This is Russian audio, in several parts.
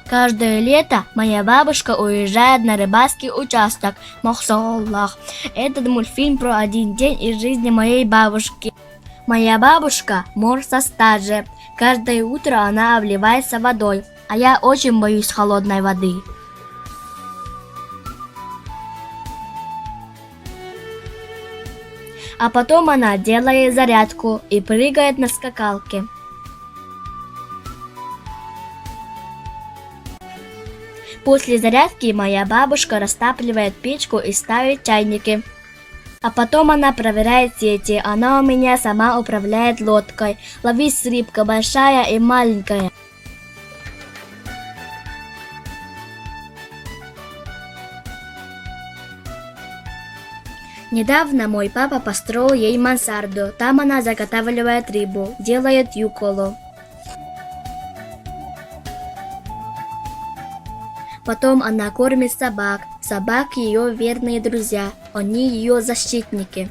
Каждое лето моя бабушка уезжает на рыбацкий участок Махсаллах. Этот мультфильм про один день из жизни моей бабушки. Моя бабушка Морса Стаджи. Каждое утро она обливается водой, а я очень боюсь холодной воды. А потом она делает зарядку и прыгает на скакалке. После зарядки моя бабушка растапливает печку и ставит чайники. А потом она проверяет сети. Она у меня сама управляет лодкой. Ловись рыбка большая и маленькая. Недавно мой папа построил ей мансарду. Там она заготавливает рыбу, делает юколу. Потом она кормит собак. Собаки ее верные друзья. Они ее защитники.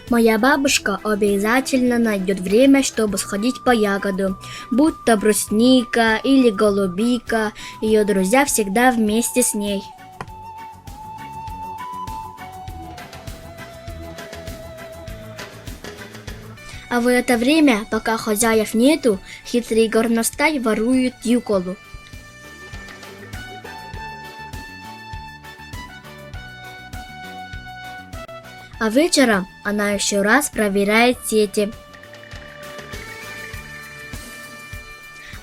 Моя бабушка обязательно найдет время, чтобы сходить по ягоду. Будь то брусника или голубика, ее друзья всегда вместе с ней. А в это время, пока хозяев нету, хитрый горностай ворует юколу. А вечером она еще раз проверяет сети.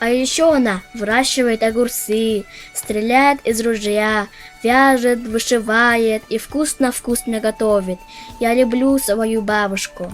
А еще она выращивает огурцы, стреляет из ружья, вяжет, вышивает и вкусно-вкусно готовит. Я люблю свою бабушку.